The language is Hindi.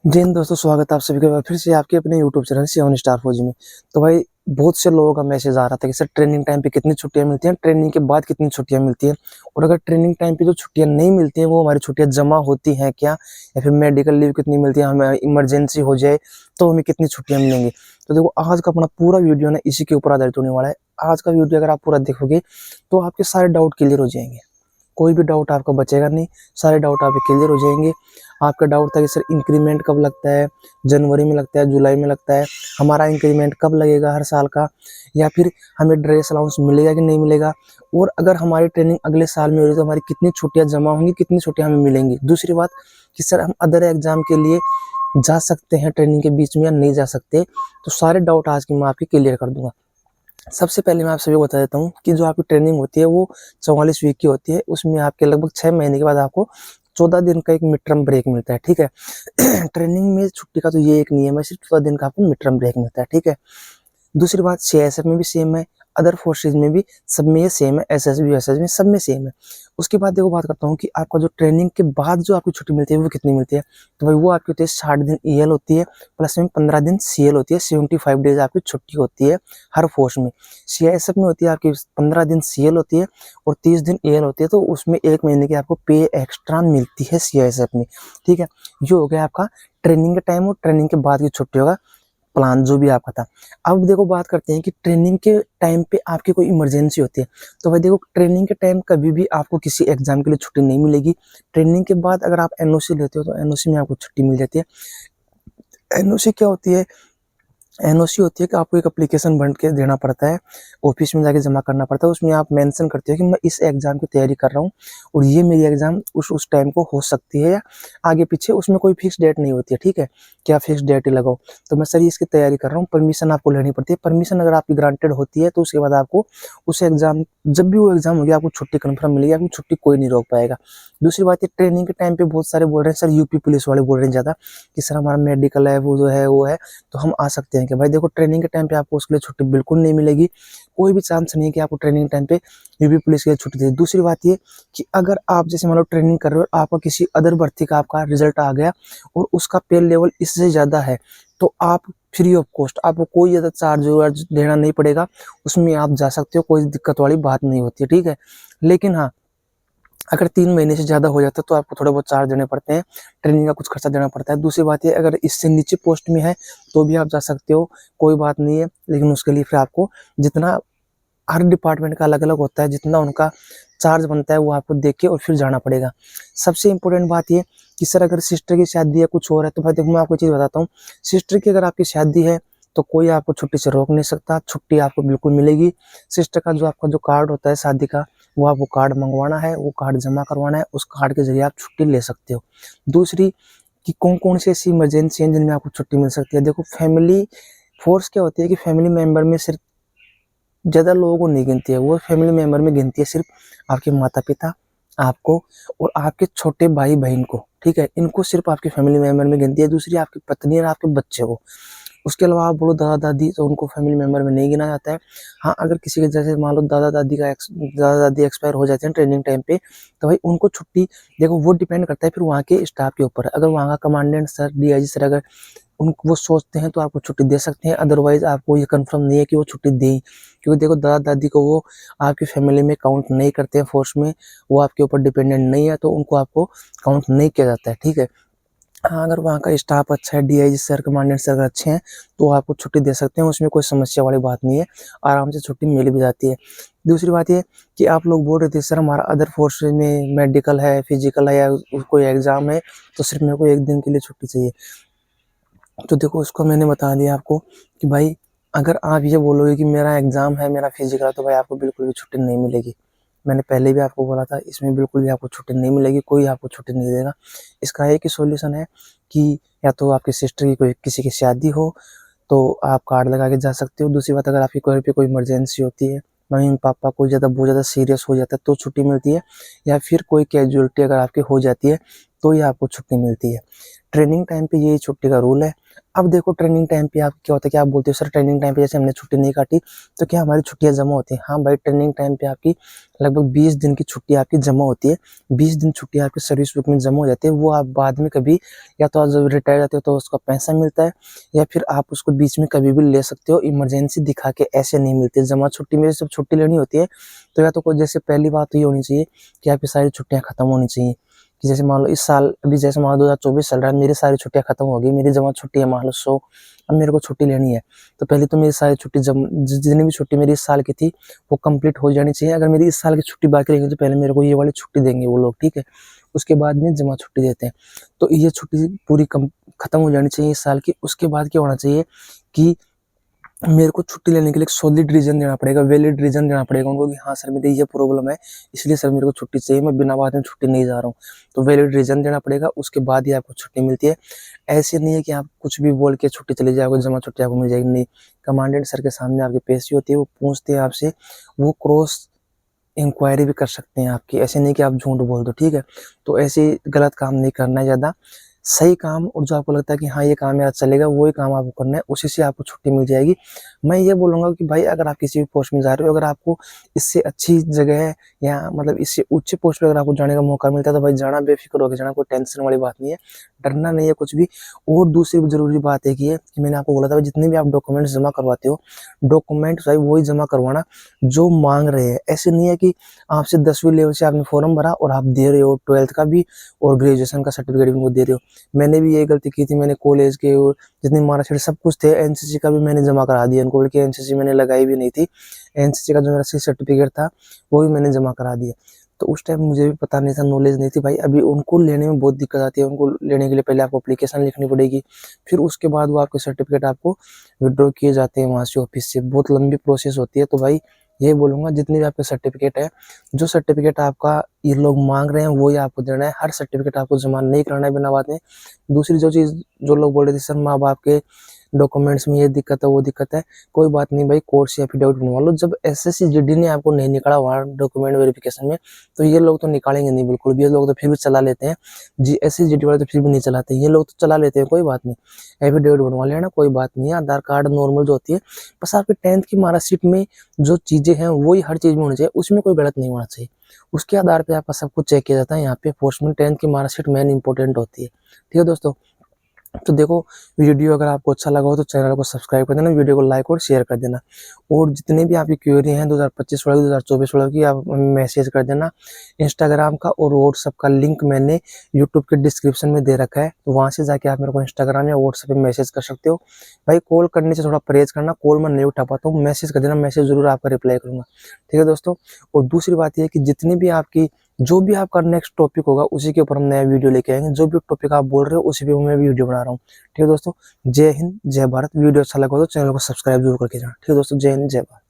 जी हिंद दोस्तों, स्वागत है आप सभी का फिर से आपके अपने यूट्यूब चैनल सेवन स्टार फौजी में। तो भाई बहुत से लोगों का मैसेज आ रहा था कि सर ट्रेनिंग टाइम पे कितनी छुट्टियां मिलती हैं, ट्रेनिंग के बाद कितनी छुट्टियां मिलती हैं, और अगर ट्रेनिंग टाइम पे जो छुट्टियां नहीं मिलती हैं वो हमारी छुट्टियां जमा होती हैं क्या, या फिर मेडिकल लीव कितनी मिलती है, हमें इमरजेंसी हो जाए तो हमें कितनी छुट्टियां मिलेंगी। तो देखो आज का अपना पूरा वीडियो ना इसी के ऊपर आधारित होने वाला है। आज का वीडियो अगर आप पूरा देखोगे तो आपके सारे डाउट क्लियर हो जाएंगे, कोई भी डाउट आपका बचेगा नहीं, सारे डाउट आपके क्लियर हो जाएंगे। आपका डाउट था कि सर इंक्रीमेंट कब लगता है, जनवरी में लगता है, जुलाई में लगता है, हमारा इंक्रीमेंट कब लगेगा हर साल का, या फिर हमें ड्रेस अलाउंस मिलेगा कि नहीं मिलेगा, और अगर हमारी ट्रेनिंग अगले साल में हो रही तो हमारी कितनी छुट्टियां जमा होंगी, कितनी छुट्टियां हमें मिलेंगी। दूसरी बात कि सर हम अदर एग्जाम के लिए जा सकते हैं ट्रेनिंग के बीच में या नहीं जा सकते, तो सारे डाउट आज की मैं आपके क्लियर कर दूंगा। सबसे पहले मैं आप सभी को बता देता हूँ कि जो आपकी ट्रेनिंग होती है वो 44 वीक की होती है। उसमें आपके लगभग 6 महीने के बाद आपको 14 दिन का एक मिड टर्म ब्रेक मिलता है, ठीक है। ट्रेनिंग में छुट्टी का तो ये एक नियम है, सिर्फ 14 दिन का आपको मिड टर्म ब्रेक मिलता है, ठीक है। दूसरी बात सीआईएसएफ में भी सेम है, अदर फोर्सेज में भी सब में ये सेम है, एसएसबी एसएस में सब में सेम है। उसके बाद देखो बात करता हूँ कि आपका जो ट्रेनिंग के बाद जो आपकी छुट्टी मिलती है वो कितनी मिलती है। तो भाई वो आपकी होती है 60 दिन ईएल होती है, प्लस में 15 दिन सीएल होती है। 75 डेज आपकी छुट्टी होती है हर फोर्स में। सीआईएसएफ में होती है आपकी 15 दिन सीएल होती है और 30 दिन ईएल होती है, तो उसमें एक महीने की आपको पे एक्स्ट्रा मिलती है सीआईएसएफ में, ठीक है। ये हो गया आपका ट्रेनिंग के टाइम और ट्रेनिंग के बाद की छुट्टियों का प्लान जो भी आपका था। अब देखो बात करते हैं कि ट्रेनिंग के टाइम पे आपकी कोई इमरजेंसी होती है, तो भाई देखो ट्रेनिंग के टाइम कभी भी आपको किसी एग्जाम के लिए छुट्टी नहीं मिलेगी। ट्रेनिंग के बाद अगर आप एनओसी लेते हो तो एनओसी में आपको छुट्टी मिल जाती है। एनओसी क्या होती है? एनओसी होती है कि आपको एक एप्लीकेशन भर के देना पड़ता है, ऑफिस में जाके जमा करना पड़ता है। उसमें आप मेंशन करते हो कि मैं इस एग्जाम की तैयारी कर रहा हूँ और ये मेरी एग्जाम उस टाइम को हो सकती है या आगे पीछे, उसमें कोई फिक्स डेट नहीं होती है, ठीक है। क्या फिक्स डेट ही लगाओ, तो मैं सर इसकी तैयारी कर रहा हूँ, परमिशन आपको लेनी पड़ती है। परमिशन अगर आपकी ग्रांटेड होती है तो उसके बाद आपको उस एग्जाम, जब भी वो एग्जाम होगी आपको छुट्टी कन्फर्म मिलेगी, आपकी छुट्टी कोई नहीं रोक पाएगा। दूसरी बात है ट्रेनिंग के टाइम पे बहुत सारे बोल रहे हैं, सर यूपी पुलिस वाले बोल रहे हैं ज्यादा कि सर हमारा मेडिकल है, वो जो है वो है, तो हम आ सकते हैं कि भाई देखो ट्रेनिंग के टाइम पे आपको उसके लिए छुट्टी बिल्कुल नहीं मिलेगी। कोई भी चांस नहीं है कि आपको ट्रेनिंग टाइम पे यूपी पुलिस के लिए छुट्टी दे। दूसरी बात ये कि अगर आप जैसे मान लो ट्रेनिंग कर रहे हो, आपका किसी अदर भर्ती का आपका रिजल्ट आ गया और उसका पे लेवल इससे ज्यादा है, तो आप फ्री ऑफ कॉस्ट, आपको कोई ज्यादा चार्ज देना नहीं पड़ेगा, उसमें आप जा सकते हो, कोई दिक्कत वाली बात नहीं होती है, ठीक है। लेकिन हाँ, अगर 3 महीने से ज़्यादा हो जाता है तो आपको थोड़े बहुत चार्ज देने पड़ते हैं, ट्रेनिंग का कुछ खर्चा देना पड़ता है। दूसरी बात ये अगर इससे नीचे पोस्ट में है तो भी आप जा सकते हो, कोई बात नहीं है, लेकिन उसके लिए फिर आपको जितना, हर डिपार्टमेंट का अलग अलग होता है, जितना उनका चार्ज बनता है वो आपको देख के और फिर जाना पड़ेगा। सबसे इंपॉर्टेंट बात ये कि सर अगर सिस्टर की शादी है, कुछ और है, तो भाई देखो मैं आपको चीज़ बताता हूँ, सिस्टर की अगर आपकी शादी है तो कोई आपको छुट्टी से रोक नहीं सकता, छुट्टी आपको बिल्कुल मिलेगी। सिस्टर का जो आपका जो कार्ड होता है शादी का, वो आपको कार्ड मंगवाना है, वो कार्ड जमा करवाना है, उस कार्ड के जरिए आप छुट्टी ले सकते हो। दूसरी कि कौन कौन सी ऐसी इमरजेंसी है जिनमें आपको छुट्टी मिल सकती है। देखो फैमिली फोर्स क्या होती है कि फैमिली मेंबर में सिर्फ ज़्यादा लोगों को नहीं गिनती है, वो फैमिली मेंबर में गिनती है सिर्फ आपके माता पिता, आपको और आपके छोटे भाई बहन को, ठीक है। इनको सिर्फ आपके फैमिली मेंबर में गिनती है। दूसरी आपकी पत्नी और आपके बच्चे को। उसके अलावा आप बोलो दादा दादी, तो उनको फैमिली मेंबर में नहीं गिना जाता है। हाँ, अगर किसी के जैसे मान लो दादा दादी एक्सपायर हो जाते हैं ट्रेनिंग टाइम पे, तो भाई उनको छुट्टी, देखो वो डिपेंड करता है फिर वहाँ के स्टाफ के ऊपर। अगर वहाँ का कमांडेंट सर, डीआईजी सर अगर वो सोचते हैं तो आपको छुट्टी दे सकते हैं, अदरवाइज आपको ये कंफर्म नहीं है कि वो छुट्टी दें, क्योंकि देखो दादा दादी को वो आपकी फैमिली में काउंट नहीं करते हैं फोर्स में, वो आपके ऊपर डिपेंडेंट नहीं है, तो उनको आपको काउंट नहीं किया जाता है, ठीक है। हाँ, अगर वहाँ का स्टाफ अच्छा है, डीआईजी सर, कमांडेंट सर अगर अच्छे हैं तो आपको छुट्टी दे सकते हैं, उसमें कोई समस्या वाली बात नहीं है, आराम से छुट्टी मिल भी जाती है। दूसरी बात ये कि आप लोग बोल रहे थे सर हमारा अदर फोर्स में मेडिकल है, फिजिकल है या कोई एग्जाम है, तो सिर्फ मेरे को एक दिन के लिए छुट्टी चाहिए। तो देखो उसको मैंने बता दिया आपको कि भाई अगर आप ये बोलोगे कि मेरा एग्जाम है, मेरा फिजिकल है, तो भाई आपको बिल्कुल भी छुट्टी नहीं मिलेगी। मैंने पहले भी आपको बोला था, इसमें बिल्कुल भी आपको छुट्टी नहीं मिलेगी, कोई आपको छुट्टी नहीं देगा। इसका एक ही सॉल्यूशन है कि या तो आपकी सिस्टर की कोई किसी की शादी हो तो आप कार्ड लगा के जा सकते हो। दूसरी बात, अगर आपकी घर पे कोई इमरजेंसी होती है, मम्मी पापा बहुत ज़्यादा सीरियस हो जाता है तो छुट्टी मिलती है, या फिर कोई कैजुअलिटी अगर आपकी हो जाती है तो ही आपको छुट्टी मिलती है। ट्रेनिंग टाइम पे यही छुट्टी का रूल है। अब देखो ट्रेनिंग टाइम पे आप क्या होता है कि आप बोलते हो सर ट्रेनिंग टाइम पे जैसे हमने छुट्टी नहीं काटी तो क्या हमारी छुट्टियां जमा होती हैं? हाँ भाई, ट्रेनिंग टाइम पे आपकी लगभग 20 दिन की छुट्टी आपकी जमा होती है। 20 दिन छुट्टी आपकी सर्विस बुक में जमा हो जाती है। वो आप बाद में कभी, या तो आप जब रिटायर जाते हो तो उसका पैसा मिलता है, या फिर आप उसको बीच में कभी भी ले सकते हो, इमरजेंसी दिखा के ऐसे नहीं मिलती जमा छुट्टी में। जब छुट्टी लेनी होती है तो या तो कोई, जैसे पहली बात तो ये होनी चाहिए कि आपकी सारी छुट्टियां खत्म होनी चाहिए। कि जैसे मान लो इस साल, अभी जैसे मान लो 2024 चल रहा है, मेरी सारी छुट्टियां खत्म हो गई, मेरी जमा छुट्टी है मान लो 100, अब मेरे को छुट्टी लेनी है तो पहले तो मेरी सारी छुट्टी जितनी भी छुट्टी मेरी इस साल की थी वो कंप्लीट हो जानी चाहिए। अगर मेरी इस साल की छुट्टी बाकी रहेगी तो पहले मेरे को ये वाली छुट्टी देंगे वो लोग, ठीक है। उसके बाद में जमा छुट्टी देते हैं। तो ये छुट्टी पूरी खत्म हो जानी चाहिए इस साल की। उसके बाद क्या होना चाहिए कि मेरे को छुट्टी लेने के लिए एक सॉलिड रीजन देना पड़ेगा, वैलिड रीजन देना पड़ेगा उनको कि हाँ सर मेरी ये प्रॉब्लम है, इसलिए सर मेरे को छुट्टी चाहिए, मैं बिना बात में छुट्टी नहीं जा रहा हूँ। तो वैलिड रीजन देना पड़ेगा, उसके बाद ही आपको छुट्टी मिलती है। ऐसे नहीं है कि आप कुछ भी बोल के छुट्टी चली जाओगे, जमा छुट्टी आपको मिल जाएगी, नहीं। कमांडेंट सर के सामने आपकी पेशी होती है, वो पूछते हैं आपसे, वो क्रॉस इंक्वायरी भी कर सकते हैं आपकी। ऐसे नहीं कि आप झूठ बोल दो, ठीक है। तो ऐसे गलत काम नहीं करना है ज़्यादा, सही काम, और जो आपको लगता है कि हाँ ये काम मेरा चलेगा वही काम आपको करना है, उसी से आपको छुट्टी मिल जाएगी। मैं ये बोलूँगा कि भाई अगर आप किसी भी पोस्ट में जा रहे हो, अगर आपको इससे अच्छी जगह है या मतलब इससे उच्च पोस्ट पे अगर आपको जाने का मौका मिलता है तो भाई जाना, बेफिक्र होकर जाना, कोई टेंशन वाली बात नहीं है, डरना नहीं है कुछ भी। और दूसरी ज़रूरी बात एक ही है कि मैंने आपको बोला था जितने भी आप डॉक्यूमेंट्स जमा करवाते हो, डॉक्यूमेंट्स भाई वही जमा करवाना जो मांग रहे हैं। ऐसे नहीं है कि आपसे 10वीं लेवल से आपने फॉर्म भरा और आप दे रहे हो 12th का भी और ग्रेजुएशन का सर्टिफिकेट भी उनको दे रहे हो। मैंने भी ये गलती की थी, मैंने कॉलेज के और जितनी मार्कशीट सब कुछ थे, एनसीसी का भी मैंने जमा करा दिया उनको, बल्कि एनसीसी मैंने लगाई भी नहीं थी। एनसीसी का जो मेरा सर्टिफिकेट था वो भी मैंने जमा करा दिया। तो उस टाइम मुझे भी पता नहीं था, नॉलेज नहीं थी भाई। अभी उनको लेने में बहुत दिक्कत आती है। उनको लेने के लिए पहले आपको एप्लीकेशन लिखनी पड़ेगी, फिर उसके बाद वो आपके सर्टिफिकेट आपको विड्रॉ किए जाते हैं वहाँ से ऑफिस से। बहुत लंबी प्रोसेस होती है। तो भाई ये बोलूँगा जितने भी आपके सर्टिफिकेट है, जो सर्टिफिकेट आपका ये लोग मांग रहे हैं वो ही आपको देना है। हर सर्टिफिकेट आपको जमा नहीं कराना है बिना बात में। दूसरी जो चीज़ जो लोग बोल रहे थे सर माँ बाप के डॉक्यूमेंट्स में ये दिक्कत है वो दिक्कत है, कोई बात नहीं भाई, कोर्ट से एफिडेविट बनवा लो। जब एसएससी जीडी ने आपको नहीं निकाला वहाँ डॉक्यूमेंट वेरिफिकेशन में, तो ये लोग तो निकालेंगे नहीं बिल्कुल भी। ये लोग तो फिर भी चला लेते हैं, जी एसएससी जीडी वाले तो फिर भी नहीं चलाते, ये लोग तो चला लेते हैं, कोई बात नहीं। एफिडेविट बनवा लेना, कोई बात नहीं है। आधार कार्ड नॉर्मल जो होती है, बस आपके 10th की मार्कशीट में जो चीज़ें हैं वही हर चीज़ में होनी चाहिए, उसमें कोई गलत नहीं होना चाहिए। उसके आधार पे आपका सब कुछ चेक किया जाता है यहाँ पे। पोस्ट में 10th की मार्कशीट मेन इंपॉर्टेंट होती है, ठीक है दोस्तों। तो देखो वीडियो अगर आपको अच्छा लगा हो तो चैनल को सब्सक्राइब कर देना, वीडियो को लाइक और शेयर कर देना। और जितने भी आपकी क्वेरी हैं 2025 वाले 2024 वाले की, आप मैसेज कर देना। इंस्टाग्राम का और व्हाट्सएप का लिंक मैंने यूट्यूब के डिस्क्रिप्शन में दे रखा है, तो वहाँ से जाके आप मेरे को इंस्टाग्राम या व्हाट्सएप पे मैसेज कर सकते हो। भाई कॉल करने से थोड़ा परहेज करना, कॉल मैं नहीं उठा पाता हूँ, मैसेज कर देना, मैसेज जरूर आपका रिप्लाई करूँगा, ठीक है दोस्तों। और दूसरी बात यह है कि जितनी भी आपकी जो भी आपका नेक्स्ट टॉपिक होगा उसी के ऊपर हम नया वीडियो लेके आएंगे। जो भी टॉपिक आप बोल रहे हो उसी पे मैं वीडियो बना रहा हूँ, ठीक है दोस्तों। जय हिंद जय भारत। वीडियो अच्छा लगा तो चैनल को सब्सक्राइब जरूर करके जाना, ठीक है दोस्तों। जय हिंद जय भारत।